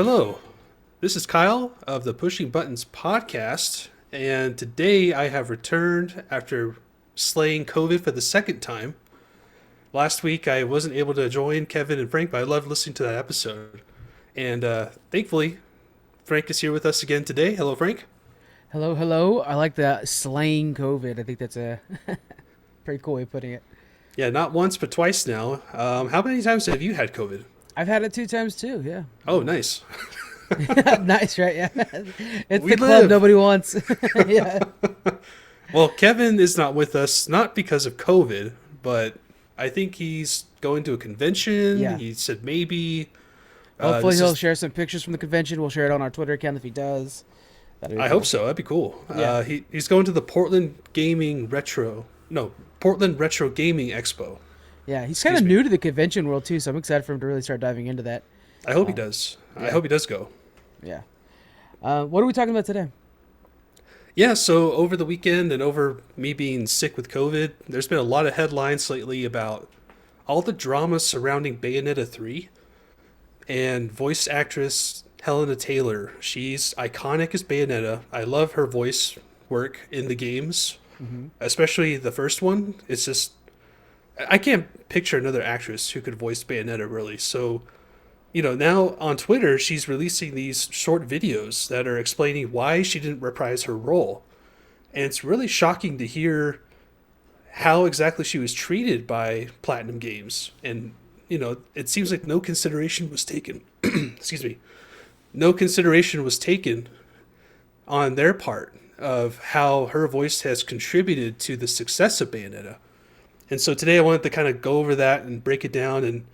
Hello, this is Kyle of the Pushing Buttons podcast, and today I have returned after slaying COVID for the second time. Last week I wasn't able to join Kevin and Frank, but I loved listening to that episode. And thankfully, Frank is here with us again today. Hello, Frank. Hello, hello. I like the slaying COVID. I think that's a pretty cool way of putting it. Yeah, not once but twice now. How many times have you had COVID? I've had it two times too. Yeah. Oh, nice. Nice, right? Yeah. It's We the club live. nobody wants. Yeah. Well, Kevin is not with us, not because of COVID, but I think he's going to a convention. Yeah. He said maybe. Hopefully This he'll is. share some pictures from the convention. We'll share it on our Twitter account if he does. That'd be I hope cool. so. That'd be cool. Yeah. He's going to the Portland Retro Gaming Expo. Yeah. He's kind Excuse of me. new to the convention world too, so I'm excited for him to really start diving into that. I hope he Um, does. I yeah. hope he does go. Yeah. What are we talking about today? Yeah. So over the weekend and over me being sick with COVID, there's been a lot of headlines lately about all the drama surrounding Bayonetta 3 and voice actress Helena Taylor. She's iconic as Bayonetta. I love her voice work in the games, Hmm. especially the first one. It's just I can't picture another actress who could voice Bayonetta really. So, now on Twitter, she's releasing these short videos that are explaining why she didn't reprise her role. And it's really shocking to hear how exactly she was treated by Platinum Games. And, it seems like no consideration was taken. Excuse me. No consideration was taken on their part of how her voice has contributed to the success of Bayonetta. And so today I wanted to kind of go over that and break it down and,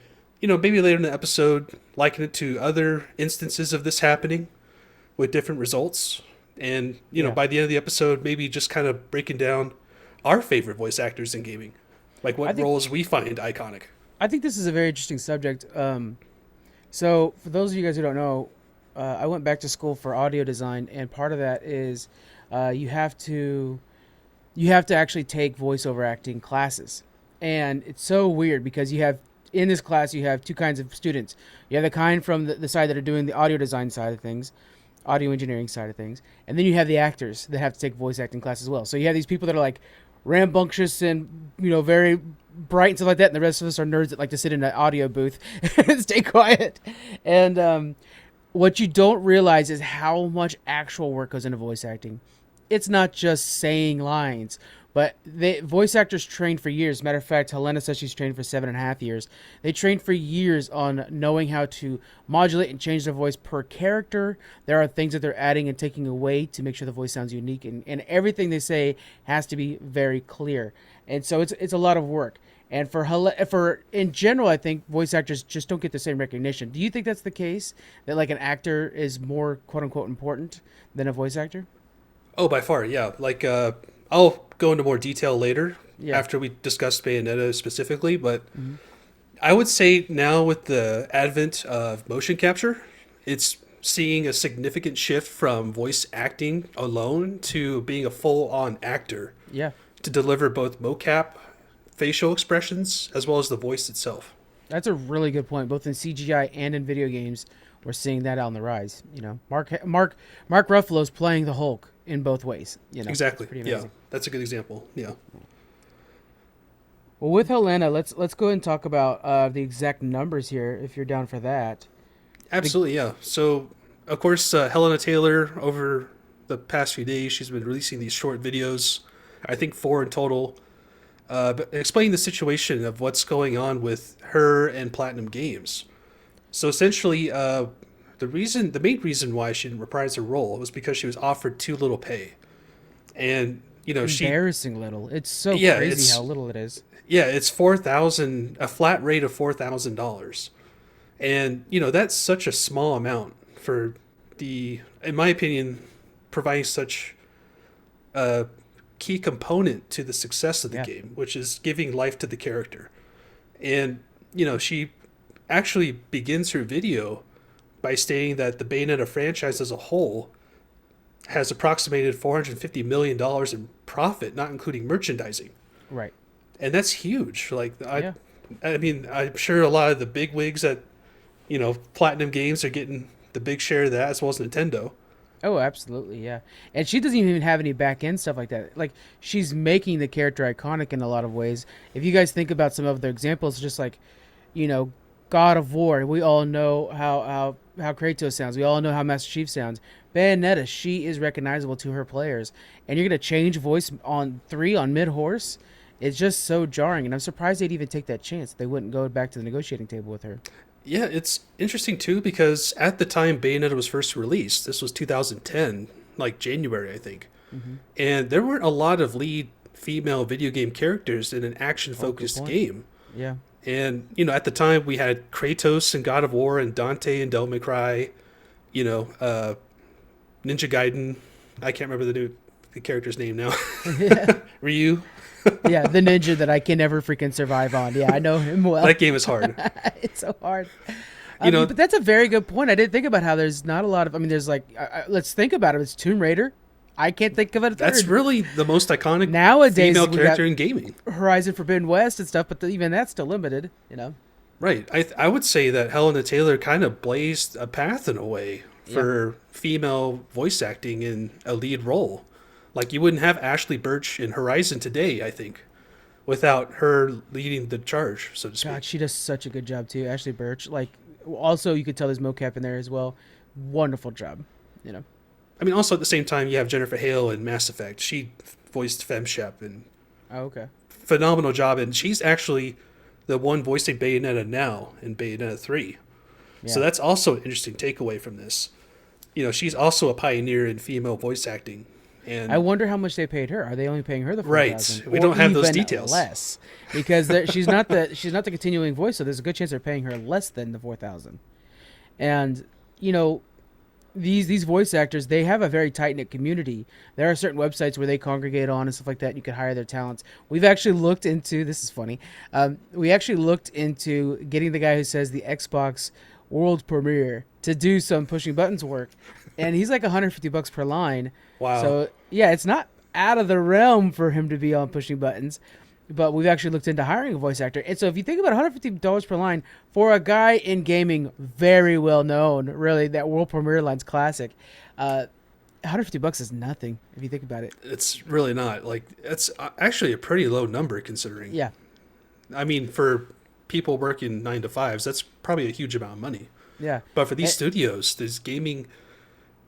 maybe later in the episode, liken it to other instances of this happening with different results. And, Yeah. by the end of the episode, maybe just kind of breaking down our favorite voice actors in gaming. Like I what think roles we find iconic. I think this is a very interesting subject. So, for those of you guys who don't know, I went back to school for audio design, and part of that is you have to actually take voiceover acting classes, and it's so weird because you have in this class you have two kinds of students. You have the kind from the side that are doing the audio design side of things, audio engineering side of things, and then you have the actors that have to take voice acting class as well. So you have these people that are like rambunctious and very bright and stuff like that, and the rest of us are nerds that like to sit in an audio booth and stay quiet. And what you don't realize is how much actual work goes into voice acting. It's not just saying lines, but the voice actors train for years. Matter of fact, Helena says she's trained for 7.5 years. They train for years on knowing how to modulate and change their voice per character. There are things that they're adding and taking away to make sure the voice sounds unique, and everything they say has to be very clear. And so it's a lot of work. And for in general, I think voice actors just don't get the same recognition. Do you think that's the case? That like an actor is more quote unquote important than a voice actor? Oh, by far, yeah. Like, I'll go into more detail later Yeah. after we discuss Bayonetta specifically, but Hmm. I would say now with the advent of motion capture, it's seeing a significant shift from voice acting alone to being a full on actor Yeah. to deliver both mocap facial expressions as well as the voice itself. That's a really good point. Both in CGI and in video games, we're seeing that on the rise. Mark Ruffalo's playing the Hulk in both ways. Exactly. Pretty Yeah. amazing. That's a good example. Yeah. Well, with Helena, let's go ahead and talk about the exact numbers here, if you're down for that. The, Absolutely. Yeah. So, of course, Helena Taylor, over the past few days, she's been releasing these short videos, I think four in total, but explaining the situation of what's going on with her and Platinum Games. So essentially, the main reason why she didn't reprise her role was because she was offered too little pay, and Embarrassing little. It's so yeah, crazy how little it is. it's 4,000, a flat rate of $4,000, and that's such a small amount for in my opinion, providing such a key component to the success of the Yeah. game, which is giving life to the character. And she actually begins her video by stating that the Bayonetta franchise as a whole has approximated $450 million dollars in profit, not including merchandising. Right. And that's huge. Like, Yeah. I mean, I'm sure a lot of the big wigs at, Platinum Games are getting the big share of that, as well as Nintendo. Oh, absolutely, yeah. And she doesn't even have any back end stuff like that. Like she's making the character iconic in a lot of ways. If you guys think about some of their examples, just like you know, God of War, we all know how Kratos sounds. We all know how Master Chief sounds. Bayonetta, she is recognizable to her players, and you're gonna change voice on three on mid horse. It's just so jarring, and I'm surprised they'd even take that chance. They wouldn't go back to the negotiating table with her. Yeah, it's interesting too because at the time Bayonetta was first released, this was 2010, like January, I think, Mm-hmm. and there weren't a lot of lead female video game characters in an Oh, good action-focused point. game. Yeah. And at the time we had Kratos and God of War and Dante and Devil May Cry, you know, Ninja Gaiden. I can't remember the character's name now. Yeah. Ryu. Yeah, the ninja that I can never freaking survive on. Yeah, I know him well. That game is hard. It's so hard. You know, But that's a very good point. I didn't think about how there's not a lot of. I mean, there's like, let's think about it. It's Tomb Raider. I can't think of it. that's really the most iconic Nowadays female we got character in gaming. Horizon Forbidden West and stuff, but even that's still limited. You know. Right. I would say that Helena Taylor kind of blazed a path in a way for female voice acting in a lead role. Like you wouldn't have Ashley Birch in Horizon today, I think, without her leading the charge, so to speak. God, she does such a good job too. Ashley Birch. Like, also you could tell there's mocap in there as well. Wonderful job. You know. I mean, also at the same time, you have Jennifer Hale in Mass Effect. She voiced FemShep and Oh, okay. phenomenal job, and she's actually the one voicing Bayonetta now in Bayonetta 3. So Yeah. that's also an interesting takeaway from this. She's also a pioneer in female voice acting. And I wonder how much they paid her. Are they only paying her the Right. 4,000? We Or don't have those even details. Less, because she's not the continuing voice, so there's a good chance they're paying her less than the 4,000. And you know, these voice actors, they have a very tight knit community. There are certain websites where they congregate on and stuff like that. And you can hire their talents. We've actually looked into this is funny. We actually looked into getting the guy who says the Xbox world premiere to do some pushing buttons work, and he's like $150 per line. Wow. So yeah, it's not out of the realm for him to be on pushing buttons. But we've actually looked into hiring a voice actor. And so if you think about $150 per line for a guy in gaming very well known, really, that world premiere line's classic, $150 is nothing if you think about it. It's really not. Like, it's actually a pretty low number considering. Yeah. I mean, for people working 9 to 5s, that's probably a huge amount of money. Yeah. But for these And- studios, these gaming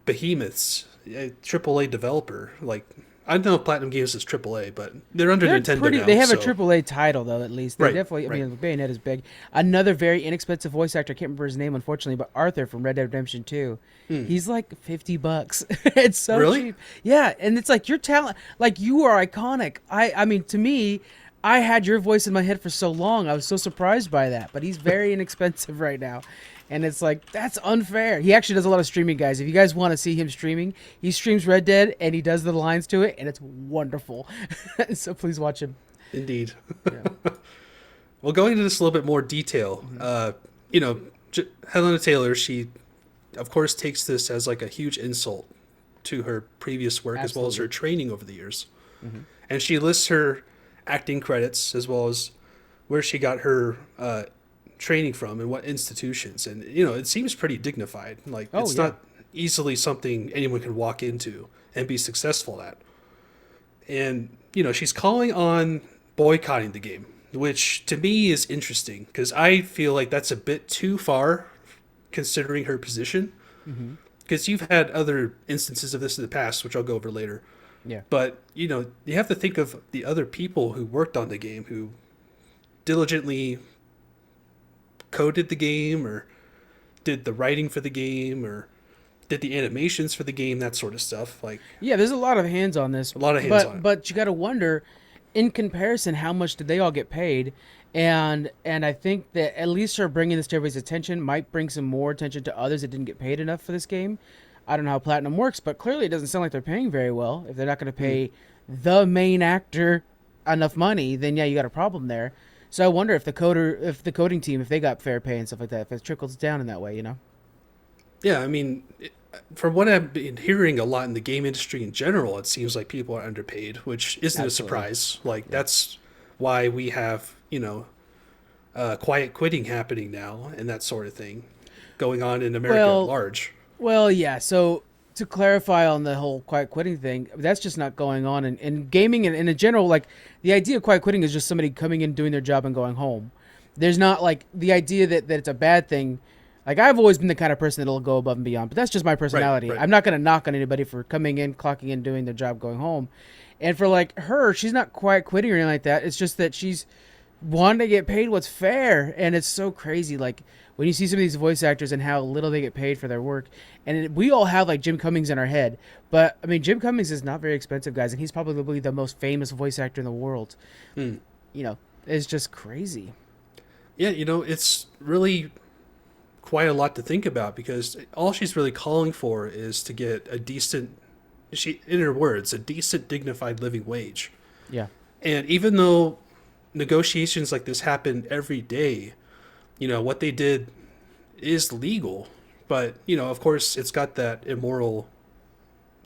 behemoths, a AAA developer, like, I don't know if Platinum Games is AAA, but they're under Nintendo now. They have so. a AAA title, though, at least. They Right, definitely, I right. mean, Bayonet is big. Another very inexpensive voice actor, I can't remember his name, unfortunately, but Arthur from Red Dead Redemption 2. He's like $50. It's so Really? cheap. Yeah, and it's like your talent, like you are iconic. I mean, to me, I had your voice in my head for so long. I was so surprised by that, but he's very inexpensive right now. And it's like, that's unfair. He actually does a lot of streaming, guys. If you guys want to see him streaming, he streams Red Dead and he does the lines to it, and it's wonderful. So please watch him. Indeed. Yeah. Well, going into this a little bit more detail, Helena Taylor, she, of course, takes this as like a huge insult to her previous work as well as her Absolutely. training over the years. And she lists her acting credits as well as where she got her training from and what institutions. And, it seems pretty dignified. Like, Oh, it's yeah. not easily something anyone can walk into and be successful at. And, she's calling on boycotting the game, which to me is interesting because I feel like that's a bit too far considering her position. Because you've had other instances of this in the past, which I'll go over later. Yeah. But, you have to think of the other people who worked on the game, who diligently coded the game or did the writing for the game or did the animations for the game, that sort of stuff. Like, Yeah, there's a lot of hands on this. A lot of hands on it. But you got to wonder, in comparison, how much did they all get paid? And I think that at least her bringing this to everybody's attention might bring some more attention to others that didn't get paid enough for this game. I don't know how Platinum works, but clearly it doesn't sound like they're paying very well. If they're not going to pay the main actor enough money, then yeah, you got a problem there. So I wonder if the coding team, if they got fair pay and stuff like that, if it trickles down in that way, yeah, I mean, from what I've been hearing a lot in the game industry in general, it seems like people are underpaid, which isn't Absolutely. a surprise. Like, that's why we have, quiet quitting happening now and that sort of thing going on in America Well, at large. Well, yeah. So to clarify on the whole quiet quitting thing, that's just not going on in gaming and in general. Like the idea of quiet quitting is just somebody coming in, doing their job, and going home. There's not like the idea that it's a bad thing. Like I've always been the kind of person that'll go above and beyond, but that's just my Right, personality. right. I'm not gonna knock on anybody for coming in, clocking in, doing their job, going home. And for like her, she's not quiet quitting or anything like that. It's just that she's wanting to get paid what's fair, and it's so crazy. Like when you see some of these voice actors and how little they get paid for their work, and we all have like Jim Cummings in our head, but I mean Jim Cummings is not very expensive, guys, and he's probably the most famous voice actor in the world. Hmm. You know, it's just crazy. Yeah, it's really quite a lot to think about because all she's really calling for is to get a decent, she in her words, a decent, dignified living wage. Yeah. And even though negotiations like this happen every day, what they did is legal, but of course, it's got that immoral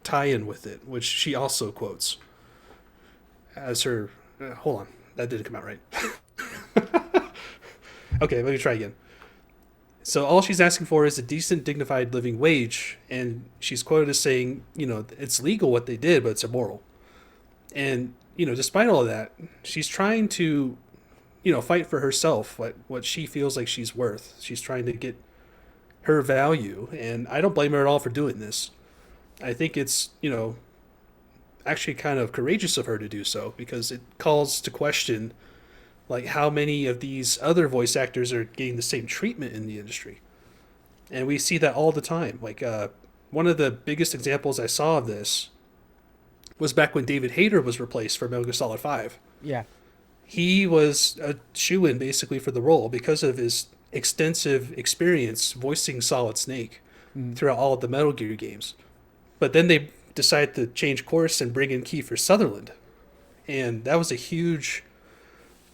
tie-in with it, which she also quotes as her. Hold on, that didn't come out right. Okay, let me try again. So all she's asking for is a decent, dignified living wage, and she's quoted as saying, it's legal what they did, but it's immoral. And despite all of that, she's trying to, fight for herself, what she feels like she's worth. She's trying to get her value, and I don't blame her at all for doing this. I think it's, actually kind of courageous of her to do so because it calls to question like how many of these other voice actors are getting the same treatment in the industry. And we see that all the time. Like one of the biggest examples I saw of this was back when David Hayter was replaced for Metal Gear Solid 5. Yeah. He was a shoe-in basically for the role because of his extensive experience voicing Solid Snake Mm. throughout all of the Metal Gear games. But then they decided to change course and bring in Kiefer Sutherland. And that was a huge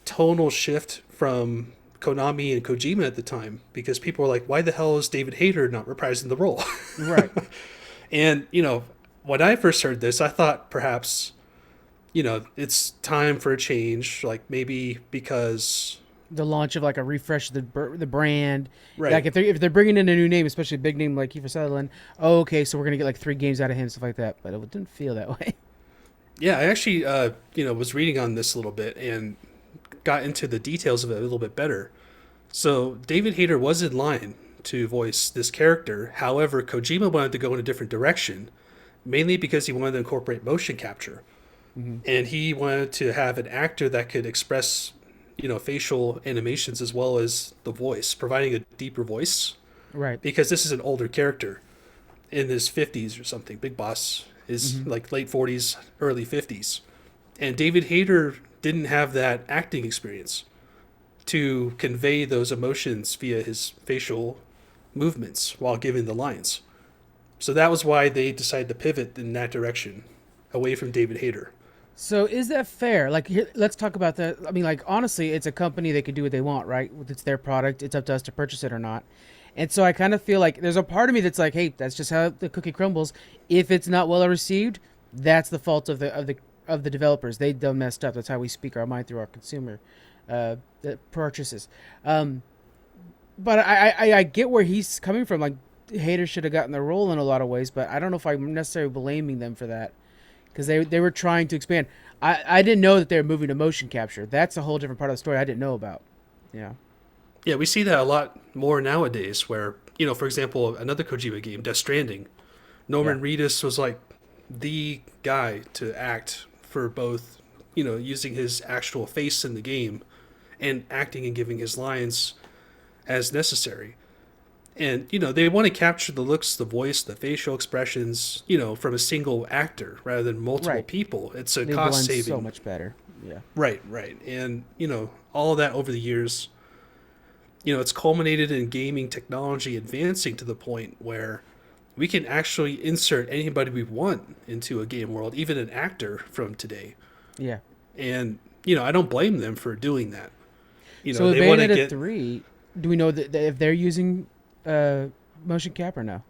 tonal shift from Konami and Kojima at the time because people were like, why the hell is David Hayter not reprising the role? Right. And, when I first heard this, I thought perhaps, it's time for a change, like maybe because. The launch of like a refresh of the brand. Right. Like if they're bringing in a new name, especially a big name like Kiefer Sutherland, oh, okay, so we're gonna get like 3 games out of him, stuff like that. But it didn't feel that way. Yeah, I actually, was reading on this a little bit and got into the details of it a little bit better. So David Hayter was in line to voice this character. However, Kojima wanted to go in a different direction, mainly because he wanted to incorporate motion capture. Mm-hmm. And he wanted to have an actor that could express, facial animations as well as the voice, providing a deeper voice. Right. Because this is an older character in his 50s or something. Big Boss is Mm-hmm. like late 40s, early 50s. And David Hayter didn't have that acting experience to convey those emotions via his facial movements while giving the lines. So that was why they decided to pivot in that direction, away from David Hayter. So is that fair? Like, here, let's talk about that. I mean, like, honestly, it's a company. They can do what they want, right? It's their product. It's up to us to purchase it or not. And so I kind of feel like there's a part of me that's like, hey, that's just how the cookie crumbles. If it's not well received, that's the fault of the developers. They done messed up. That's how we speak our mind through our consumer purchases. But I get where he's coming from. Like, haters should have gotten their role in a lot of ways, but I don't know if I'm necessarily blaming them for that because they were trying to expand. I didn't know that they were moving to motion capture. That's a whole different part of the story I didn't know about. Yeah. Yeah, we see that a lot more nowadays where, for example, another Kojima game, Death Stranding, Norman Reedus was like the guy to act for both, using his actual face in the game and acting and giving his lines as necessary. And, they want to capture the looks, the voice, the facial expressions, from a single actor rather than multiple Right. people. It's a They cost blend saving. so much better. Yeah. Right, right. And, all of that over the years, it's culminated in gaming technology advancing to the point where we can actually insert anybody we want into a game world, even an actor from today. Yeah. And, I don't blame them for doing that. So they want to Bayonetta get. 3, do we know that if they're using motion cap or no?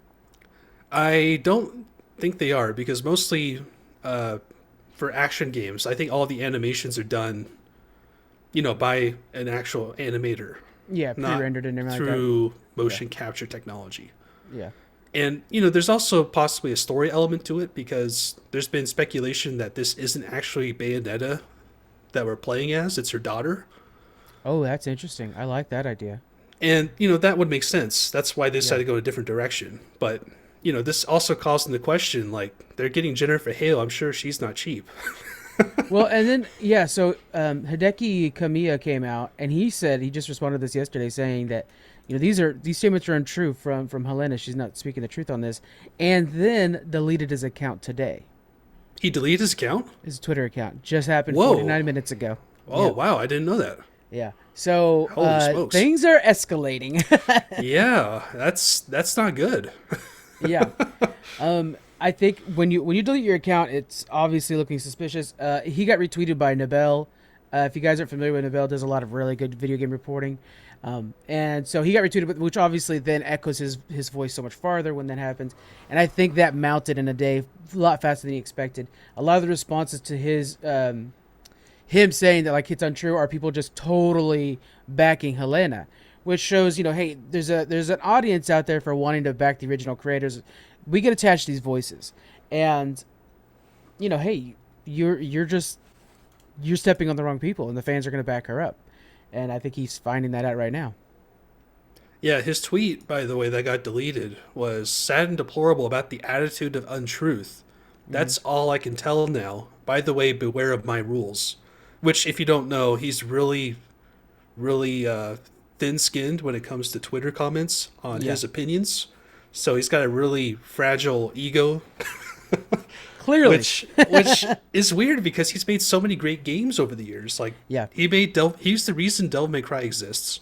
I don't think they are because mostly for action games, I think all the animations are done, by an actual animator, Yeah, not pre-rendered and everything like through motion capture technology. that. Yeah. And, there's also possibly a story element to it because there's been speculation that this isn't actually Bayonetta that we're playing as, it's her daughter. Oh, that's interesting. I like that idea. And, that would make sense. That's why they Yeah. decided to go a different direction. But, this also calls into question, like, they're getting Jennifer Hale. I'm sure she's not cheap. Well, and then yeah, so Hideki Kamiya came out and he said he just responded to this yesterday, saying that these statements are untrue from Helena. She's not speaking the truth on this, and then deleted his account today. He deleted his account? His Twitter account just happened Whoa. 49 minutes ago. Oh, Yeah, wow. I didn't know that. yeah. So Holy smokes. things are escalating. Yeah, that's not good. Yeah. I think when you delete your account, it's obviously looking suspicious. He got retweeted by Nabel. If you guys aren't familiar with Nabel, does a lot of really good video game reporting. And so he got retweeted, which obviously then echoes his voice so much farther when that happens. And I think that mounted in a day a lot faster than he expected. A lot of the responses to his him saying that like it's untrue are people just totally backing Helena, which shows hey, there's an audience out there for wanting to back the original creators. We get attached to these voices, and hey, you're stepping on the wrong people, and the fans are going to back her up, and I think he's finding that out right now. Yeah, his tweet, by the way, that got deleted was sad and deplorable about the attitude of untruth. Hmm. That's all I can tell now. By the way, beware of my rules. Which, if you don't know, he's really, really thin skinned when it comes to Twitter comments on Yeah, his opinions. So he's got a really fragile ego, clearly. which is weird because he's made so many great games over the years. Like Yeah, he's the reason Devil May Cry exists.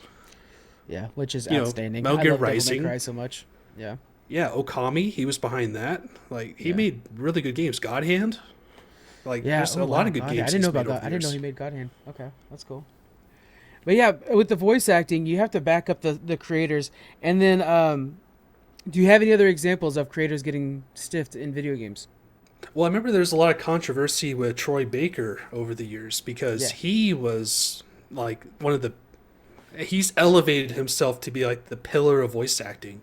yeah, which is You know, outstanding. Metal I Gear love Devil May Rising. Cry so much. Yeah, Yeah, Okami, he was behind that. Like he yeah, made really good games. God Hand, like yeah. there's Oh a lot wow, of good God, I games didn't know he's made about over God. the I didn't know years. he made God Hand. Okay, that's cool. But yeah, with the voice acting, you have to back up the creators, and then do you have any other examples of creators getting stiffed in video games? Well, I remember there's a lot of controversy with Troy Baker over the years because Yeah, he was like he's elevated himself to be like the pillar of voice acting.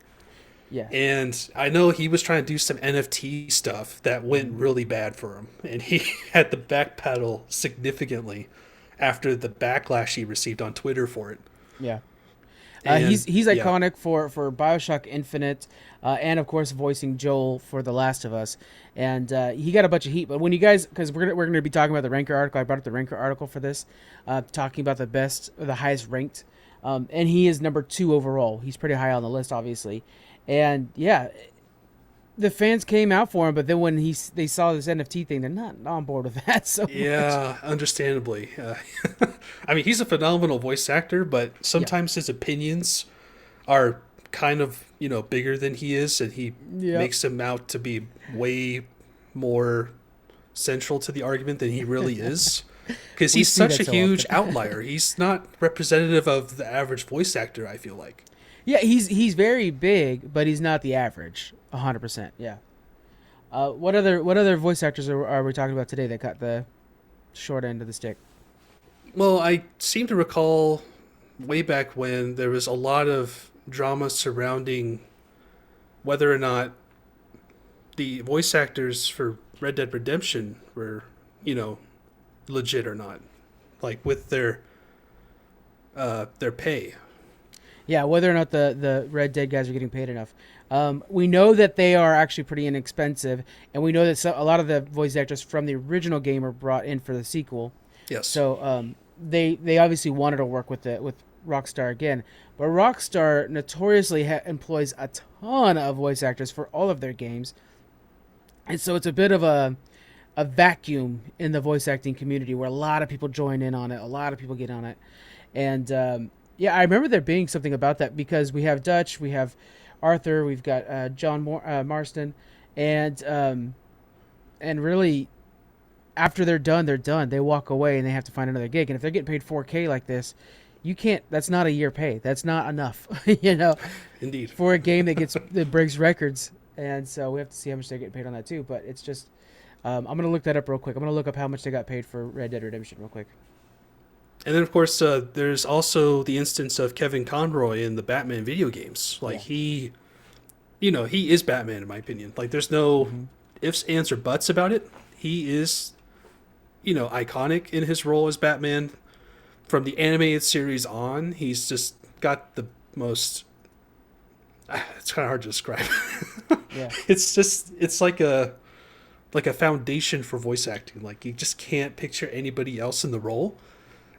yeah. And I know he was trying to do some NFT stuff that went really bad for him, and he had to backpedal significantly after the backlash he received on Twitter for it. Yeah. And He's yeah, iconic for Bioshock Infinite, and of course voicing Joel for The Last of Us, and he got a bunch of heat. But when you guys, because we're gonna be talking about the Ranker article, I brought up the Ranker article for this, talking about the best, or the highest ranked, and he is number 2 overall. He's pretty high on the list, obviously, and yeah, the fans came out for him. But then when they saw this NFT thing, they're not on board with that so much. yeah, understandably. I mean, he's a phenomenal voice actor, but Yeah, sometimes his opinions are kind of bigger than he is, and he yeah. makes him out to be way more central to the argument than he really is. Because We he's see such that a so huge often. outlier. He's not representative of the average voice actor, I feel like. Yeah, he's very big, but he's not the average. 100%. Yeah. What other voice actors are we talking about today that got the short end of the stick? Well, I seem to recall way back when there was a lot of drama surrounding whether or not the voice actors for Red Dead Redemption were, you know, legit or not, like with their pay. Yeah, whether or not the Red Dead guys are getting paid enough. We know that they are actually pretty inexpensive, and we know that a lot of the voice actors from the original game are brought in for the sequel. Yes. So they obviously wanted to work with Rockstar again, but Rockstar notoriously employs a ton of voice actors for all of their games, and so it's a bit of a vacuum in the voice acting community where a lot of people join in on it, a lot of people get on it, and yeah, I remember there being something about that because we have Dutch, we have Arthur, we've got Marston, and really after they're done, they're done. They walk away and they have to find another gig. And if they're getting paid 4K like this, you can't. That's not a year pay. That's not enough, Indeed. for a game that breaks records. And so we have to see how much they're getting paid on that too. But it's just, I'm gonna look that up real quick. I'm gonna look up how much they got paid for Red Dead Redemption real quick. And then, of course, there's also the instance of Kevin Conroy in the Batman video games. Like, Yeah, he is Batman in my opinion. Like, there's no Hmm. ifs, ands, or buts about it. He is, iconic in his role as Batman. From the animated series on, he's just got the most. It's kind of hard to describe. Yeah. It's like a foundation for voice acting. Like, you just can't picture anybody else in the role.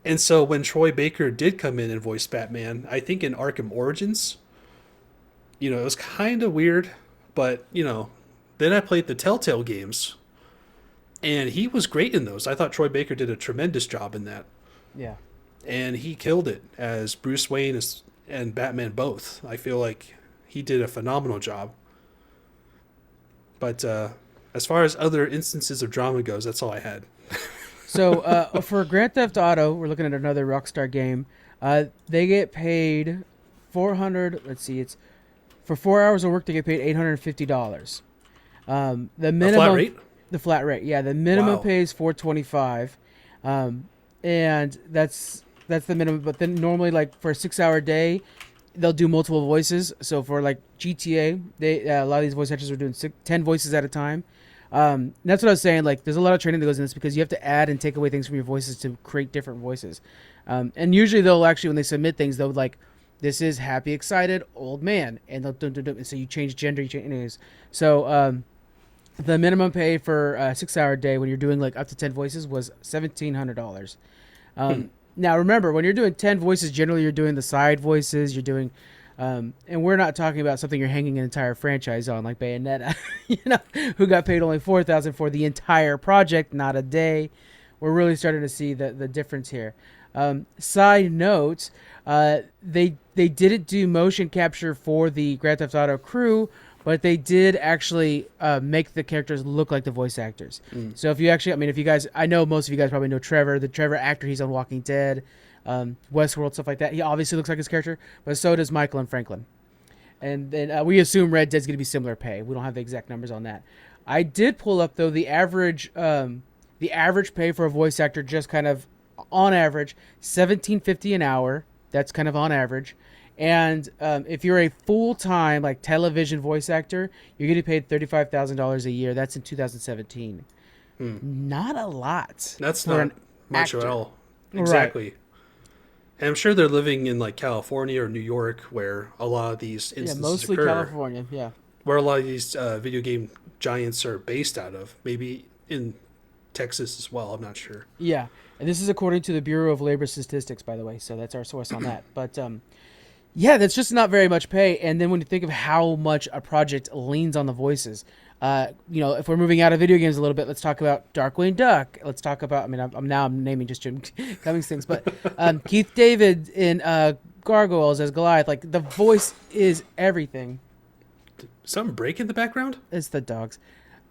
And so when Troy Baker did come in and voice Batman, I think in Arkham Origins, it was kind of weird, but then I played the Telltale games, and he was great in those. I thought Troy Baker did a tremendous job in that, Yeah. and he killed it as Bruce Wayne and Batman both. I feel like he did a phenomenal job. But as far as other instances of drama goes, that's all I had. So for Grand Theft Auto, we're looking at another Rockstar game. They get paid 400. Let's see, it's for 4 hours of work they get paid $850. The A minimum, flat rate? the flat rate, yeah, the minimum Wow. pay is 425, and that's the minimum. But then normally, like for a 6 hour day, they'll do multiple voices. So for like GTA, they a lot of these voice actors are doing 10 voices at a time. That's what I was saying. Like, there's a lot of training that goes in this because you have to add and take away things from your voices to create different voices. And usually they'll actually, when they submit things, they'll like, this is happy, excited, old man, and they'll and so you change gender, you change anyways. So the minimum pay for a 6 hour day when you're doing like up to 10 voices was $1,700. Now remember, when you're doing 10 voices, generally you're doing the side voices, you're doing and we're not talking about something you're hanging an entire franchise on, like Bayonetta, who got paid only $4,000 for the entire project, not a day. We're really starting to see the difference here. Side note, they didn't do motion capture for the Grand Theft Auto crew, but they did actually make the characters look like the voice actors. So if you guys, I know most of you guys probably know Trevor, the Trevor actor. He's on Walking Dead, Westworld, stuff like that. He obviously looks like his character, but so does Michael and Franklin. And then we assume Red Dead's going to be similar pay. We don't have the exact numbers on that. I did pull up though the average pay for a voice actor, just kind of on average, $17.50 an hour. That's kind of on average. And if you're a full-time like television voice actor, you're getting paid $35,000 a year. That's in 2017. Not a lot. That's for not an much actor. at all. Right. Exactly. And I'm sure they're living in like California or New York, where a lot of these Yeah, instances mostly occur, California. Yeah. where a lot of these video game giants are based out of. Maybe in Texas as well. I'm not sure. Yeah. And this is according to the Bureau of Labor Statistics, by the way. So that's our source on that. But yeah, that's just not very much pay. And then when you think of how much a project leans on the voices, if we're moving out of video games a little bit, let's talk about Darkwing Duck. Let's talk about, I'm naming just Jim Cummings things, but Keith David in Gargoyles as Goliath. Like, the voice is everything. Something break in the background? It's the dogs.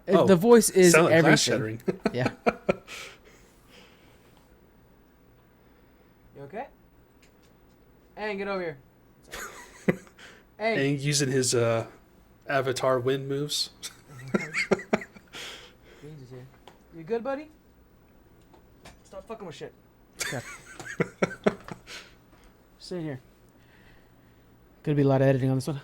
Oh, The voice is sound like glass everything. shattering. Yeah. You okay? Hey, get over here. Hey. And using his Avatar wind moves. Jesus, here. You good, buddy? Stop fucking with shit. Okay. Stay here. Gonna be a lot of editing on this one.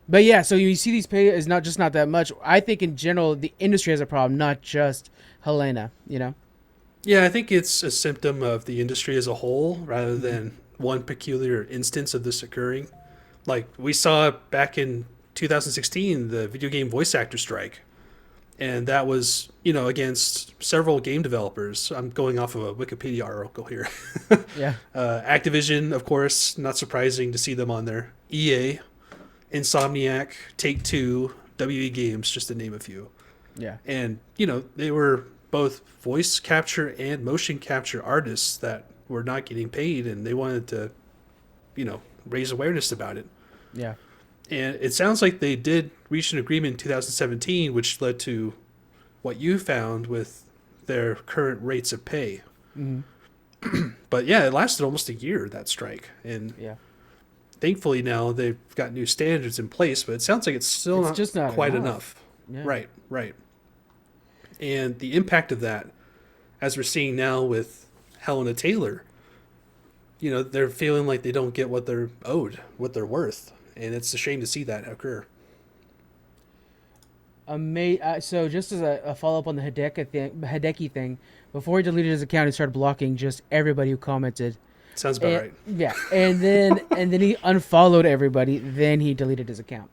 But yeah, so you see these pay is not that much. I think in general the industry has a problem, not just Helena, Yeah, I think it's a symptom of the industry as a whole rather than one peculiar instance of this occurring. Like, we saw back in 2016, the video game voice actor strike. And that was, against several game developers. I'm going off of a Wikipedia article here. Yeah. Activision, of course, not surprising to see them on there. EA, Insomniac, Take-Two, WE Games, just to name a few. Yeah. And, they were both voice capture and motion capture artists that were not getting paid, and they wanted to, raise awareness about it. Yeah. And it sounds like they did reach an agreement in 2017, which led to what you found with their current rates of pay. Mm-hmm. But yeah, it lasted almost a year, that strike. And Yeah. thankfully now they've got new standards in place, but it sounds like it's still It's just not quite enough. enough. Yeah. Right. And the impact of that, as we're seeing now with Helena Taylor, they're feeling like they don't get what they're owed, what they're worth. and it's a shame to see that occur. So just as a follow up on the Hideki thing, before he deleted his account, he started blocking just everybody who commented. Sounds about right. Yeah, and then he unfollowed everybody. Then he deleted his account.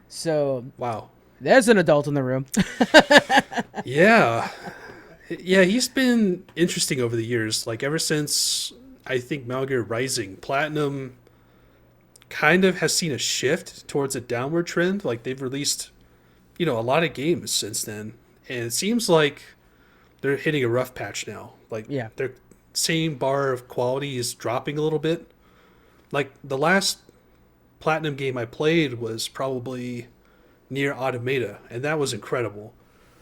So Wow. there's an adult in the room. Yeah. Yeah, he's been interesting over the years. Like, ever since, I think, Metal Gear Rising, Platinum kind of has seen a shift towards a downward trend. Like, they've released, a lot of games since then. And it seems like they're hitting a rough patch now. Like, Yeah. their same bar of quality is dropping a little bit. Like, the last Platinum game I played was probably Near Automata, and that was incredible.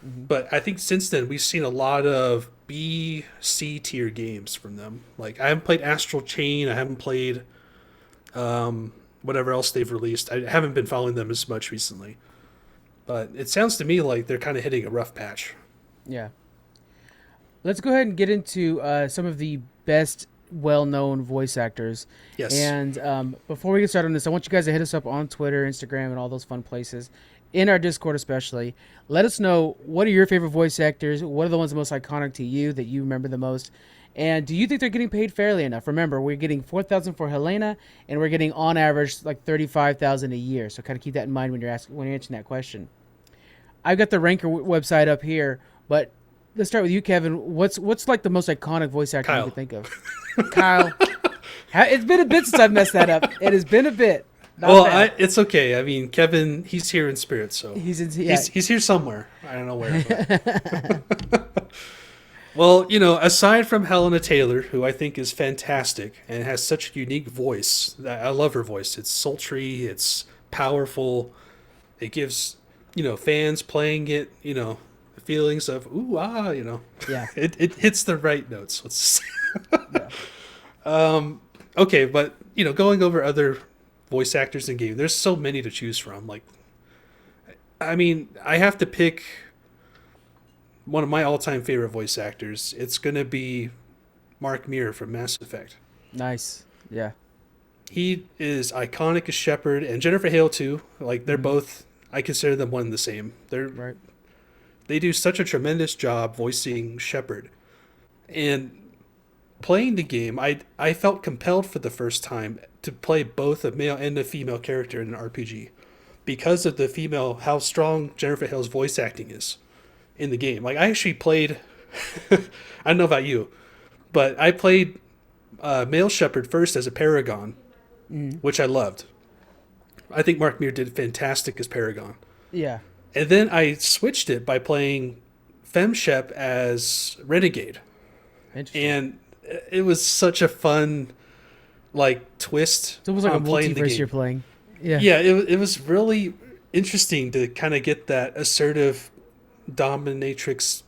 But I think since then we've seen a lot of B, C tier games from them. Like, I haven't played Astral Chain, I haven't played whatever else they've released. I haven't been following them as much recently. But it sounds to me like they're kind of hitting a rough patch. Yeah. Let's go ahead and get into some of the best well-known voice actors. Yes. And before we get started on this, I want you guys to hit us up on Twitter, Instagram, and all those fun places. In our Discord especially. Let us know, what are your favorite voice actors? What are the ones most iconic to you that you remember the most? And do you think they're getting paid fairly enough? Remember, we're getting $4,000 for Helena, and we're getting on average like $35,000 a year. So kind of keep that in mind when you're answering that question. I've got the Ranker website up here, but let's start with you, Kevin. What's like the most iconic voice actor Kyle. you can think of? Kyle. It's been a bit since I've messed that up. It has been a bit. It's okay. I mean, Kevin, he's here in spirit, so he's here somewhere. I don't know where. Well, aside from Helena Taylor, who I think is fantastic and has such a unique voice, I love her voice. It's sultry, it's powerful. It gives, fans playing it, feelings of ooh ah, Yeah. It hits the right notes. Let's say. Yeah. Okay, but going over other voice actors in game, there's so many to choose from. Like, I mean, I have to pick one of my all-time favorite voice actors. It's gonna be Mark Meer from Mass Effect. Nice. Yeah. He is iconic as Shepard, and Jennifer Hale too. Like, they're both, I consider them one and the same. Right. They do such a tremendous job voicing Shepard. And playing the game, I felt compelled for the first time to play both a male and a female character in an RPG because of how strong Jennifer Hale's voice acting is in the game. Like, I actually played, I don't know about you, but I played male Shepard first as a Paragon, which I loved. I think Mark Meer did fantastic as Paragon. Yeah. And then I switched it by playing Fem Shep as Renegade. Interesting. And it was such a fun, twist. It's almost like a playing the multiverse game. you're playing. Yeah. Yeah, it was really interesting to kind of get that assertive, dominatrix,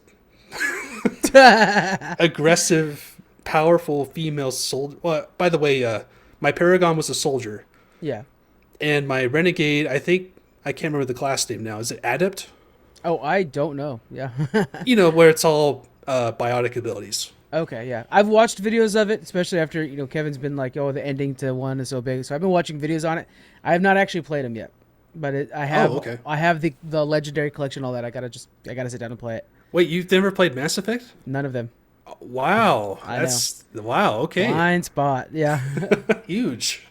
aggressive, powerful female soldier. Well, by the way, my Paragon was a soldier. Yeah. And my Renegade, I can't remember the class name now. Is it Adept? Oh, I don't know. Yeah. Where it's all biotic abilities. Okay, yeah. I've watched videos of it, especially after, Kevin's been like, oh, the ending to one is so big. So I've been watching videos on it. I have not actually played them yet. But I have okay. I have the legendary collection, all that. I gotta sit down and play it. Wait, you've never played Mass Effect? None of them. Wow. Wow, okay. Blind spot, yeah. Huge.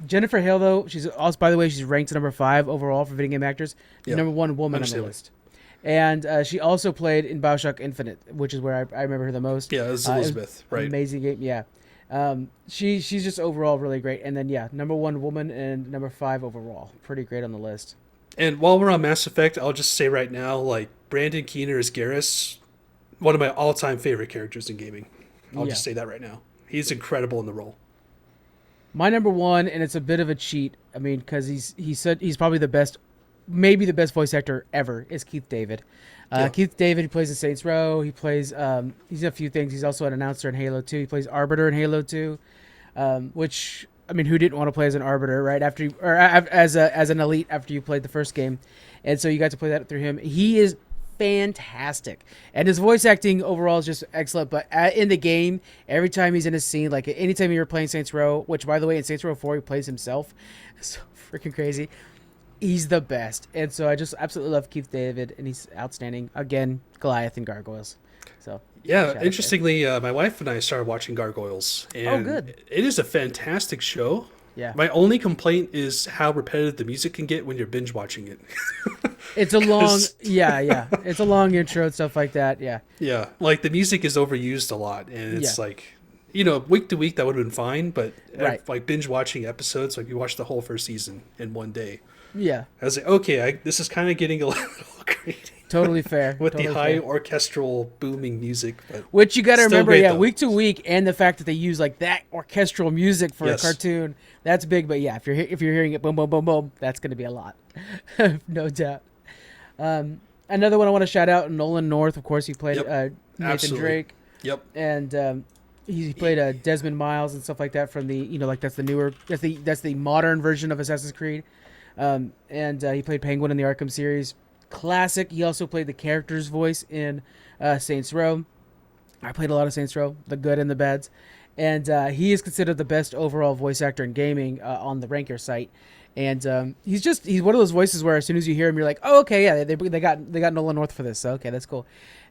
Jennifer Hale, though, she's also, by the way, she's ranked number 5 overall for video game actors. The number 1 woman on the list. And she also played in BioShock Infinite, which is where I remember her the most. Yeah, it was Elizabeth, right? Amazing game, yeah. She's just overall really great. And then, number 1 woman and number 5 overall. Pretty great on the list. And while we're on Mass Effect, I'll just say right now, Brandon Keener as Garrus, one of my all-time favorite characters in gaming. I'll just say that right now. He's incredible in the role. My number 1, and it's a bit of a cheat. I mean, because he's probably the best, maybe the best voice actor ever, is Keith David. Keith David, he plays in Saints Row. He plays, he's a few things. He's also an announcer in Halo 2. He plays Arbiter in Halo 2, which, I mean, who didn't want to play as an Arbiter, right? As an elite after you played the first game. And so you got to play that through him. He is fantastic, and his voice acting overall is just excellent. But in the game, every time he's in a scene, like anytime you're playing Saints Row, which by the way in Saints Row 4 he plays himself, so freaking crazy. He's the best, and so I just absolutely love Keith David, and he's outstanding. Again, Goliath and Gargoyles. So Yeah, interestingly, my wife and I started watching Gargoyles, and good. it is a fantastic show. Yeah, My only complaint is how repetitive the music can get when you're binge watching it. it's a long, yeah, it's a long intro and stuff like that. Yeah, Yeah, like the music is overused a lot, and it's Yeah. like, week to week that would have been fine, but Right. like binge watching episodes, like you watch the whole first season in one day. yeah, I was like, okay, this is kind of getting a little crazy totally fair. with totally the high fair. orchestral booming music. But Which you got to still remember, great, yeah, though. week to week, and the fact that they use like that orchestral music for Yes. a cartoon, that's big. But yeah, if you're hearing it, boom, boom, boom, boom, that's going to be a lot, no doubt. Another one I want to shout out, Nolan North. Of course, he played Yep. Nathan Absolutely. Drake, Yep. and he played Desmond Miles and stuff like that from the like that's the modern version of Assassin's Creed, and he played Penguin in the Arkham series. Classic. He also played the character's voice in Saints Row. I played a lot of Saints Row, the good and the bads, and he is considered the best overall voice actor in gaming on the Ranker site. And he's one of those voices where as soon as you hear him, you're like, oh, okay, yeah, they got Nolan North for this, so okay, that's cool.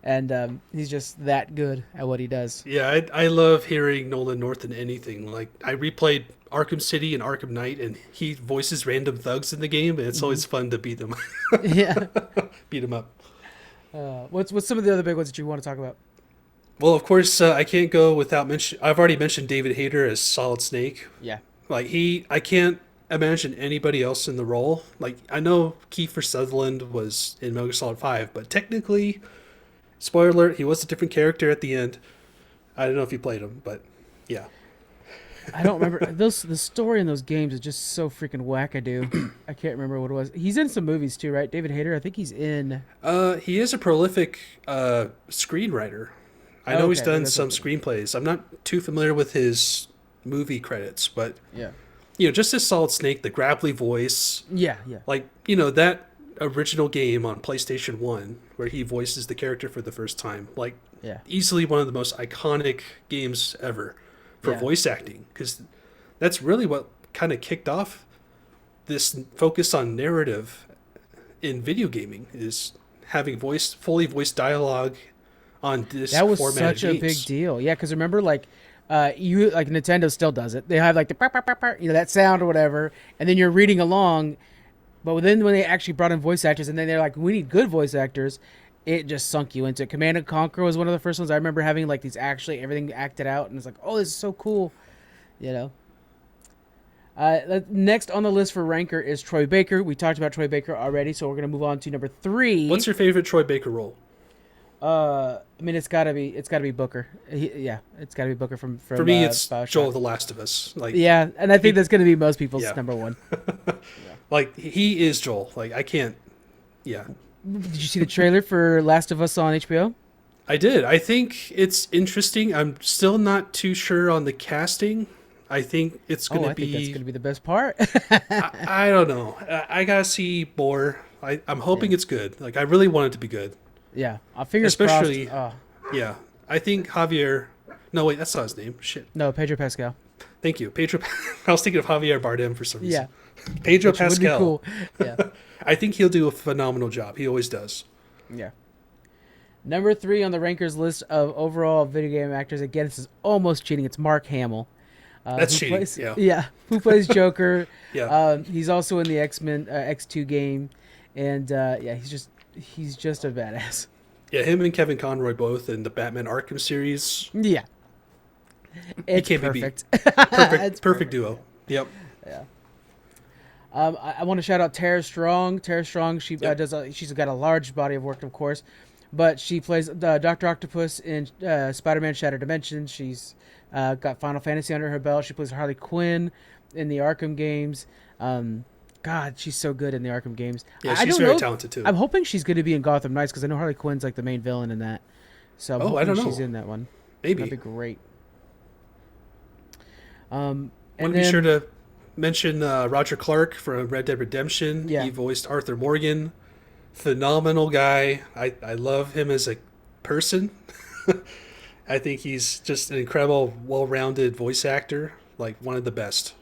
And he's just that good at what he does. Yeah, I love hearing Nolan North in anything. Like, I replayed Arkham City and Arkham Knight, and he voices random thugs in the game, and it's always fun to beat them. Yeah. Beat them up. What's some of the other big ones that you want to talk about? Well, of course, I can't go without mention. I've already mentioned David Hayter as Solid Snake. Yeah. Like, I can't imagine anybody else in the role. Like, I know Kiefer Sutherland was in Metal Gear Solid 5, but technically, spoiler alert, he was a different character at the end. I don't know if you played him, but yeah. I don't remember the story in those games is just so freaking wackadoo. I can't remember what it was. He's in some movies too, right? David Hayter. I think he's in. He is a prolific screenwriter. I know he's Okay, done that's some okay. screenplays. I'm not too familiar with his movie credits, but Yeah. just as Solid Snake, the gravelly voice, Yeah. like that original game on PlayStation 1 where he voices the character for the first time, like Yeah. easily one of the most iconic games ever for Yeah. voice acting, because that's really what kind of kicked off this focus on narrative in video gaming, is having fully voiced dialogue on this That was format such of a big games. deal. Yeah, because remember, like, Nintendo still does it. They have like the "Par, par, par, par," that sound or whatever, and then you're reading along. But then when they actually brought in voice actors, and then they're like, we need good voice actors, it just sunk you into it. Command and Conquer was one of the first ones I remember having like these actually everything acted out, and it's like, oh, this is so cool, you know. Next on the list for Ranker is Troy Baker. We talked about Troy Baker already, so we're gonna move on to number 3. What's your favorite Troy Baker role? I mean, it's gotta be Booker. It's gotta be Booker from For me, it's BioShock. Joel of The Last of Us. Like, Yeah, and I think that's gonna be most people's Yeah. number one. like he is Joel. Like, I can't. Yeah, Did you see the trailer for Last of Us on HBO? I did. I think it's interesting. I'm still not too sure on the casting. I think it's going I to think that's be. gonna be the best part. I don't know. I gotta see more. I'm hoping it's good. Like, I really want it to be good. Yeah, fingers Especially- crossed. Yeah, I think Javier. No, wait, that's not his name. Shit. No, Pedro Pascal. Thank you, Pedro. I was thinking of Javier Bardem for some reason. Yeah, Pedro which would be Pascal. cool. Yeah, I think he'll do a phenomenal job. He always does. yeah. Number 3 on the Rankers list of overall video game actors. Again, this is almost cheating. It's Mark Hamill. That's who cheating, plays- yeah. Who plays Joker? Yeah. He's also in the X-Men X2 game, and he's just a badass. Yeah, him and Kevin Conroy both in the Batman Arkham series. Yeah, it's can't be beat. perfect. It's Perfect duo. Yep. Yeah. I want to shout out Tara Strong. Tara Strong, she Yep. she's got a large body of work, of course, but she plays Dr. Octopus in Spider-Man: Shattered Dimensions. She's got Final Fantasy under her belt. She plays Harley Quinn in the Arkham games. God, she's so good in the Arkham games. Yeah, I she's don't very know. talented too. I'm hoping she's going to be in Gotham Knights because I know Harley Quinn's like the main villain in that. So I'm hoping I don't know. she's in that one. Maybe. That'd be great. Want And to be then, sure to mention Roger Clark from Red Dead Redemption. Yeah. He voiced Arthur Morgan. phenomenal guy. I love him as a person. I think he's just an incredible, well-rounded voice actor, like one of the best.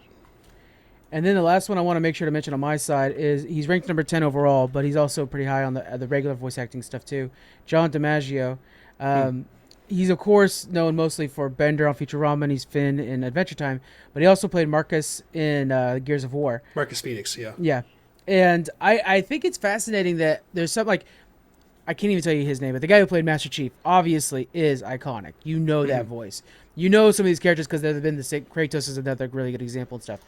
And then the last one I want to make sure to mention on my side is he's ranked number 10 overall, but he's also pretty high on the regular voice acting stuff too. John DiMaggio. Hmm. Um, he's of course known mostly for Bender on Futurama, and he's Finn in Adventure Time, but he also played Marcus in Gears of War. Marcus Phoenix, yeah. Yeah, and I think it's fascinating that there's some like I can't even tell you his name, but the guy who played Master Chief obviously is iconic. You know that voice. You know some of these characters because they've been the same. Kratos is another really good example and stuff.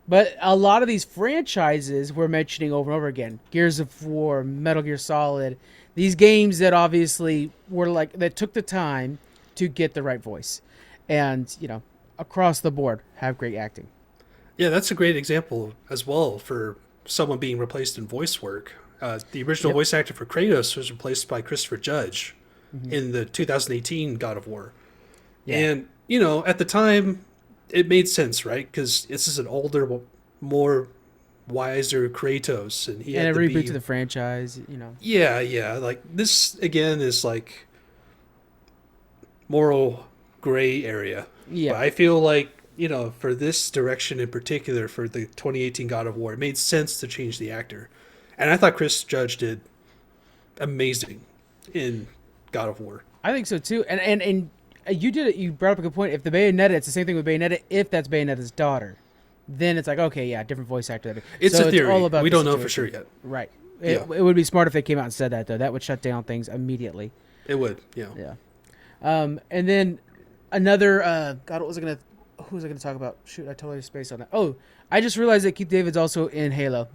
But a lot of these franchises we're mentioning over and over again, Gears of War, Metal Gear Solid, these games that obviously were like that took the time to get the right voice, and across the board have great acting. Yeah, that's a great example as well for someone being replaced in voice work. The original Yep. voice actor for Kratos was replaced by Christopher Judge in the 2018 God of War. Yeah. And, at the time, it made sense, right? Because this is an older, more wiser Kratos. And he And had a to reboot be. to the franchise, Yeah, yeah. Like, this, again, is like moral gray area. Yeah. But I feel like, for this direction in particular, for the 2018 God of War, it made sense to change the actor. And I thought Chris Judge did amazing in God of War. I think so too. And you did it. You brought up a good point. If the Bayonetta, it's the same thing with Bayonetta. If that's Bayonetta's daughter, then it's like okay, yeah, different voice actor. It's So a theory. all about We the don't know for situation. sure yet. Right. Yeah. It would be smart if they came out and said that though. That would shut down things immediately. It would, yeah. Yeah. And then another. God, what was I gonna? Who was I gonna talk about? Shoot, I totally spaced on that. Oh, I just realized that Keith David's also in Halo.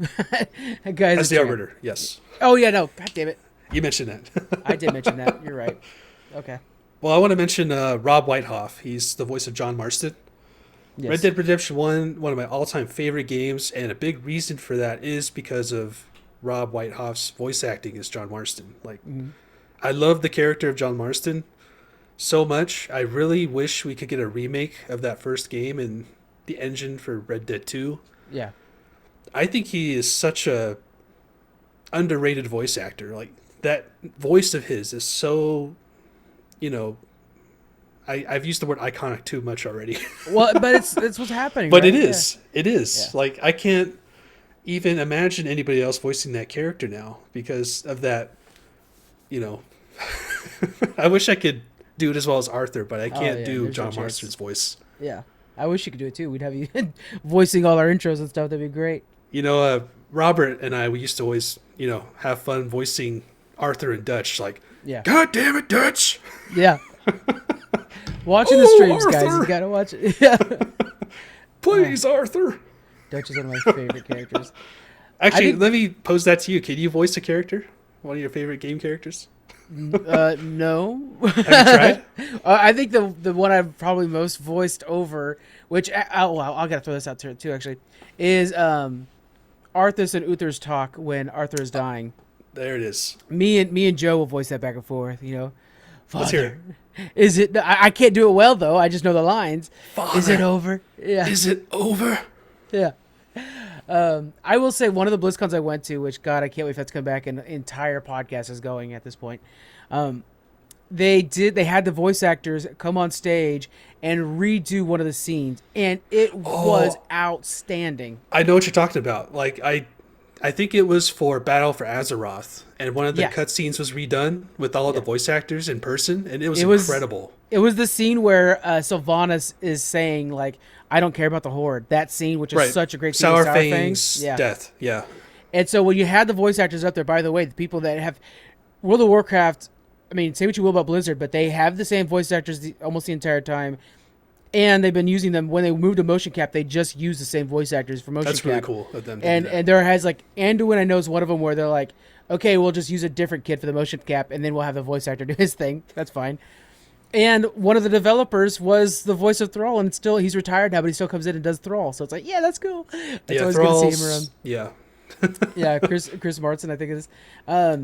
That guy's As a the champ. Arbiter, yes. Oh yeah, no. God damn it. You mentioned that. I did mention that. You're right. Okay. Well, I want to mention Rob Whitehoff. He's the voice of John Marston. Yes. Red Dead Redemption 1, one of my all-time favorite games, and a big reason for that is because of Rob Whitehoff's voice acting as John Marston. Like, I love the character of John Marston so much. I really wish we could get a remake of that first game and the engine for Red Dead 2. Yeah. I think he is such a underrated voice actor. Like, that voice of his is so, I've used the word iconic too much already. Well, but it's what's happening. But right? it is. It is. Yeah. Like, I can't even imagine anybody else voicing that character now because of that, I wish I could do it as well as Arthur, but I can't yeah, do there's no John chance. Marston's voice. Yeah. I wish you could do it too. We'd have you voicing all our intros and stuff. That'd be great. Robert and I, we used to always, have fun voicing Arthur in Dutch. Like, Yeah. God damn it, Dutch! Yeah. Watching the Oh, streams, guys. Arthur! You gotta watch it. Yeah. Please, Arthur! Dutch is one of my favorite characters. Actually, think- let me pose that to you. Can you voice a character? One of your favorite game characters? No. Have you tried? I think the one I've probably most voiced over, which I gotta throw this out too. Actually, is Arthas and Uther's talk when Arthur is dying. There it is. Me and Joe will voice that back and forth. Let's hear Father, is it? I can't do it well though. I just know the lines. Father, Is it over? Yeah. Is it over? Yeah. I will say one of the BlizzCons I went to, which God, I can't wait for that to come back, and the entire podcast is going at this point. They had the voice actors come on stage and redo one of the scenes, and it was outstanding. I know what you're talking about. Like, I think it was for Battle for Azeroth, and one of the Yeah. cutscenes was redone with all of the voice actors in person, and it was was- incredible. It was the scene where Sylvanas is saying, like, I don't care about the Horde. That scene, which is Right. such a great scene. with Sourfang's Yeah. death. Yeah. And so when you had the voice actors up there, by the way, the people that have World of Warcraft, I mean, say what you will about Blizzard, but they have the same voice actors almost the entire time. And they've been using them. When they moved to motion cap, they just use the same voice actors for motion That's cap. really cool of them to And do that. and there has like Anduin, I know, is one of them where they're like, okay, we'll just use a different kid for the motion cap, and then we'll have the voice actor do his thing. That's fine. And one of the developers was the voice of Thrall, and he's retired now, but he still comes in and does Thrall. So it's like, yeah, that's cool. It's always good to see him around. Yeah. Yeah, Chris Martin, I think it is.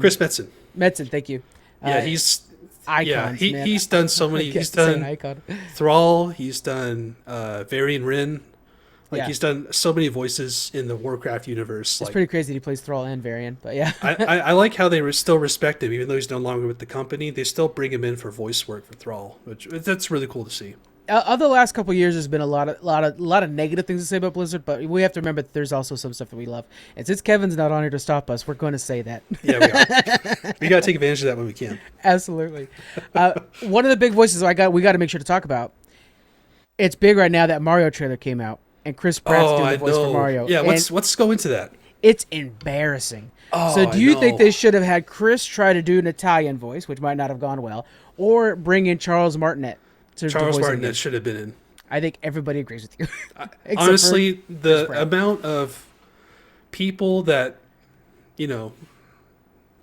Chris Metzen. Metzen, thank you. Yeah, he's icons, man. he's done so I many. kept He's saying done icon. Thrall. He's done Varian Wryn. Like Yeah. he's done so many voices in the Warcraft universe. It's Like pretty crazy that he plays Thrall and Varian, but yeah. I like how they still respect him, even though he's no longer with the company. They still bring him in for voice work for Thrall, which that's really cool to see. Of the last couple of years, there's been a lot of negative things to say about Blizzard, but we have to remember that there's also some stuff that we love. And since Kevin's not on here to stop us, we're going to say that. Yeah, we are. We got to take advantage of that when we can. Absolutely. One of the big voices we got to make sure to talk about. It's big right now that Mario trailer came out, and Chris Pratt's doing the voice for Mario. Yeah, and let's go into that. it's embarrassing. Oh, So do you I think know. they should have had Chris try to do an Italian voice, which might not have gone well, or bring in Charles Martinet to Charles voice him Martinet again? should have been in. I think everybody agrees with you. Except Honestly, for the Chris Pratt. amount of people that you know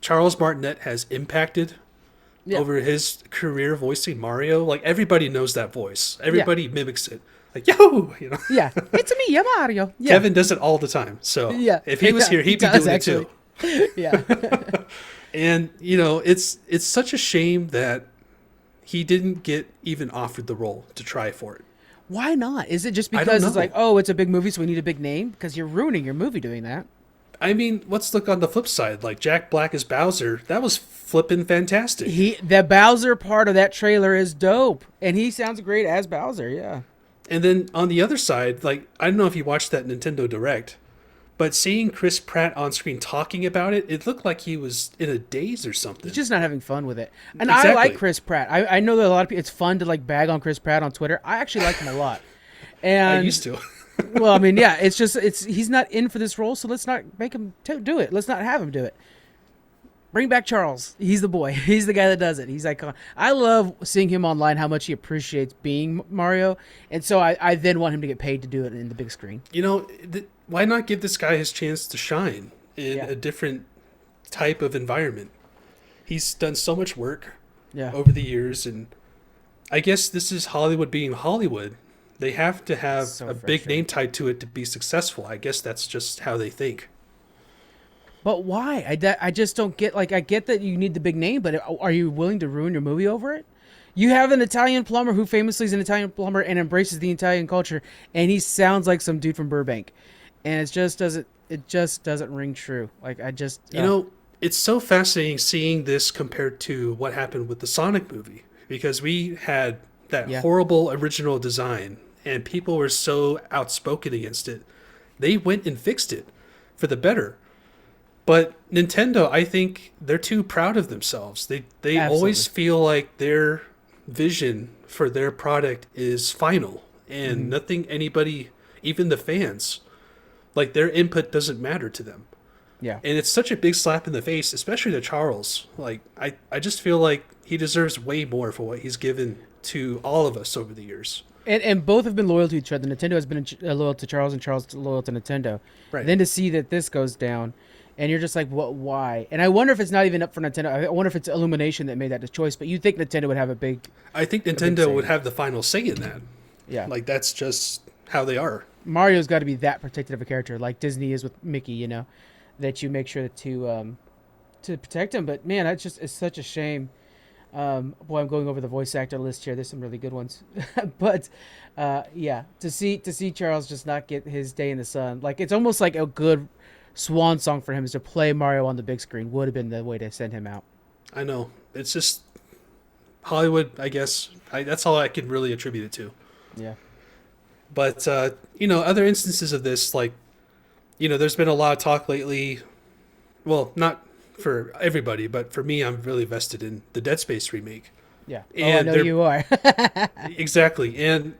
Charles Martinet has impacted Yeah. over his career voicing Mario, like everybody knows that voice. Everybody mimics it. Like, yo, Yeah, it's me, yeah, Mario. Yeah, Kevin does it all the time. So Yeah. if he was Yeah, here, he he'd be does, doing actually. it too. yeah, And it's such a shame that he didn't get even offered the role to try for it. Why not? Is it just I don't because it's know. like, oh, it's a big movie, so we need a big name? Because you're ruining your movie doing that. I mean, let's look on the flip side. Like Jack Black as Bowser, that was flippin' fantastic. The Bowser part of that trailer is dope, and he sounds great as Bowser. Yeah, And then on the other side, like I don't know if you watched that Nintendo Direct, but seeing Chris Pratt on screen talking about it, it looked like he was in a daze or something. he's just not having fun with it. And Exactly. I like Chris Pratt. I know that a lot of people. It's fun to like bag on Chris Pratt on Twitter. I actually like him a lot. And I used to. well, I mean, yeah, he's not in for this role, so let's not make him do it. Let's not have him do it. Bring back Charles. He's the boy. He's the guy that does it. He's iconic. I love seeing him online, how much he appreciates being Mario, and so I then want him to get paid to do it in the big screen. Why not give this guy his chance to shine in Yeah. a different type of environment? He's done so much work Yeah. over the years, and I guess this is Hollywood being Hollywood. They have to have So a big frustrating. name tied to it to be successful. I guess that's just how they think. But why? I just don't get, like, I get that you need the big name, but are you willing to ruin your movie over it? You have an Italian plumber who famously is an Italian plumber and embraces the Italian culture, and he sounds like some dude from Burbank, and it just doesn't ring true. Like, It's so fascinating seeing this compared to what happened with the Sonic movie, because we had that Yeah. horrible original design and people were so outspoken against it. They went and fixed it for the better. But Nintendo, I think they're too proud of themselves. They always Absolutely. feel like their vision for their product is final and nothing anybody, even the fans, like their input doesn't matter to them. yeah. And it's such a big slap in the face, especially to Charles. Like I just feel like he deserves way more for what he's given to all of us over the years. And both have been loyal to each other. Nintendo has been loyal to Charles, and Charles loyal to Nintendo. Right. Then to see that this goes down, and you're just like, what? Why? And I wonder if it's not even up for Nintendo. I wonder if it's Illumination that made that choice. But you think Nintendo would have a big, I think big Nintendo say. would have the final say in that. yeah. Like that's just how they are. Mario's got to be that protective of a character, like Disney is with Mickey. That you make sure to protect him. But man, it's such a shame. Boy, I'm going over the voice actor list here. There's some really good ones, but yeah, to see Charles just not get his day in the sun, like it's almost like a good swan song for him is to play Mario on the big screen would have been the way to send him out. I know. It's just Hollywood, I guess. That's all I can really attribute it to. Yeah, But other instances of this, like, there's been a lot of talk lately. Well, not for everybody, but for me, I'm really vested in the Dead Space remake. yeah. And I know they're- you are. Exactly. And,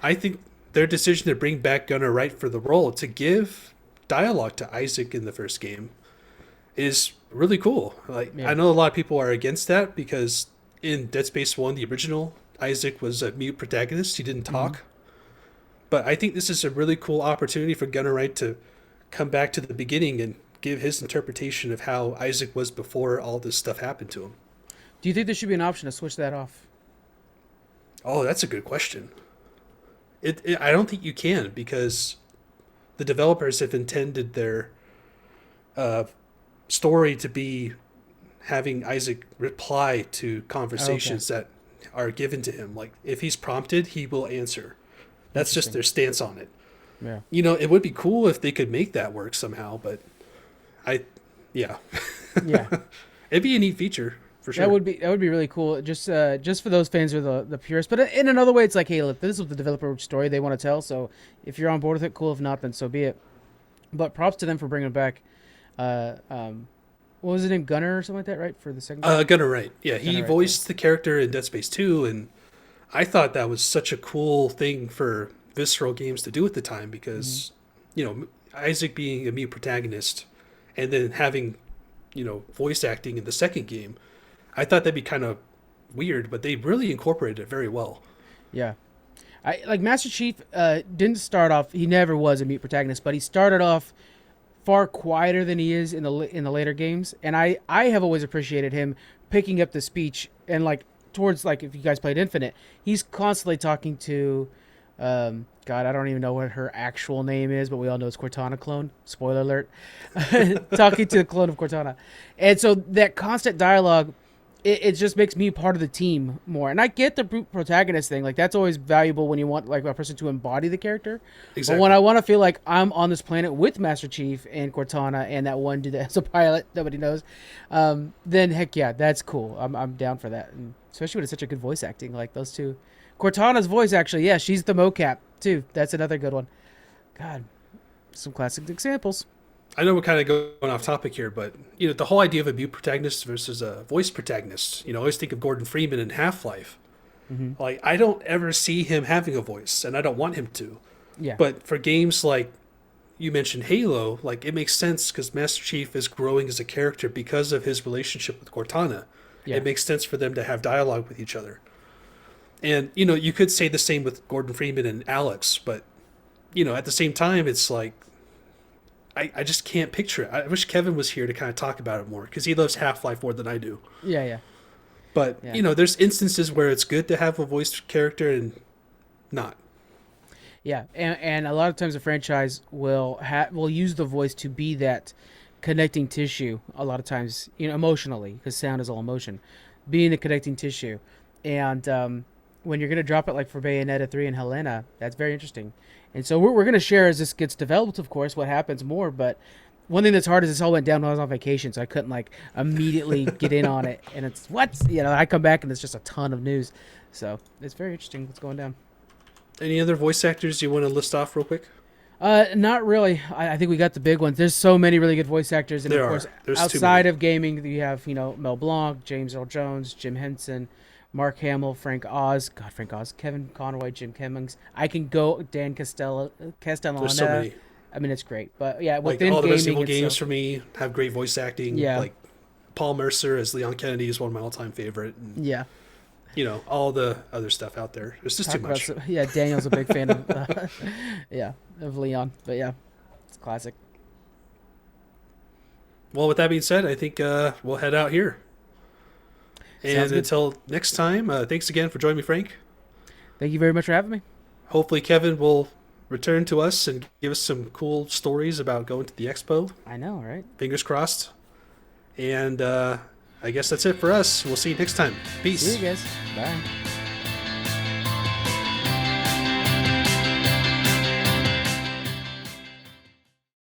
I think their decision to bring back Gunnar Wright for the role, to give dialogue to Isaac in the first game, is really cool. Like, Yeah. I know a lot of people are against that because in Dead Space 1, the original, Isaac was a mute protagonist. He didn't talk. But I think this is a really cool opportunity for Gunnar Wright to come back to the beginning and give his interpretation of how Isaac was before all this stuff happened to him. Do you think there should be an option to switch that off? Oh, that's a good question. I don't think you can, because the developers have intended their story to be having Isaac reply to conversations that are given to him. Like, if he's prompted, he will answer. That's just their stance on it. Yeah. It would be cool if they could make that work somehow, but I, yeah, Yeah. it'd be a neat feature for That sure. would be really cool. Just for those fans who are the purists. But in another way, it's like, hey, look, this is the developer story they want to tell. So if you're on board with it, cool. If not, then so be it. But props to them for bringing it back. Uh, um, what was his name? Gunner or something like that, right? For the second game. Gunnar Wright, yeah, he Gunner, right? Yeah. voiced the character in Dead Space 2, and I thought that was such a cool thing for Visceral Games to do at the time Hmm. because, Isaac being a mute protagonist and then having, voice acting in the second game, I thought that'd be kind of weird, but they really incorporated it very well. Yeah. I like Master Chief. Didn't start off. He never was a mute protagonist, but he started off far quieter than he is in the later games. And I have always appreciated him picking up the speech and like towards like if you guys played Infinite, he's constantly talking to God, I don't even know what her actual name is, but we all know it's Cortana clone. Spoiler alert. Talking to the clone of Cortana. And so that constant dialogue, it just makes me part of the team more. And I get the protagonist thing. Like, that's always valuable when you want, like, a person to embody the character. But when Exactly. I want to feel like I'm on this planet with Master Chief and Cortana and that one dude that has a pilot, nobody knows, then heck yeah, that's cool. I'm down for that. And especially when it's such a good voice acting, like those two. Cortana's voice, actually, yeah, she's the mocap, too. That's another good one. God, some classic examples. I know we're kind of going off topic here, but the whole idea of a mute protagonist versus a voice protagonist. I always think of Gordon Freeman in Half Life. Hmm. Like I don't ever see him having a voice, and I don't want him to. Yeah, But for games like you mentioned Halo, like it makes sense because Master Chief is growing as a character because of his relationship with Cortana. yeah, It makes sense for them to have dialogue with each other. And you could say the same with Gordon Freeman and Alex, but at the same time, it's like I just can't picture it. I wish Kevin was here to kind of talk about it more because he loves Half Life more than I do. yeah, yeah, But yeah. there's instances where it's good to have a voiced character and not. Yeah, and a lot of times a franchise will use the voice to be that connecting tissue. A lot of times, emotionally, because sound is all emotion, being the connecting tissue. And when you're gonna drop it like for Bayonetta 3 and Helena, that's very interesting. And so we're gonna share as this gets developed, of course, what happens more. But one thing that's hard is this all went down when I was on vacation, so I couldn't like immediately get in on it. And it's what I come back and it's just a ton of news. So it's very interesting what's going down. Any other voice actors you want to list off real quick? Not really. I think we got the big ones. There's so many really good voice actors, and of There course, are. There's too outside many. of gaming, you have Mel Blanc, James Earl Jones, Jim Henson, Mark Hamill, Frank Oz, Frank Oz, Kevin Conroy, Jim Cummings. I can go Dan There's so Castellaneta. many. I mean, it's great, but yeah, Like within all the Resident gaming Evil games itself, for me have great voice acting. yeah, Like Paul Mercer as Leon Kennedy is one of my all-time favorite. And, yeah. all the other stuff out there. It's just too Talk about much. yeah. Daniel's a big fan of yeah of Leon, but yeah, it's classic. Well, with that being said, I think we'll head out here. Sounds And good. until next time, thanks again for joining me, Frank. Thank you very much for having me. Hopefully, Kevin will return to us and give us some cool stories about going to the expo. I know, right? Fingers crossed. And I guess that's it for us. We'll see you next time. See Peace. you guys. Bye.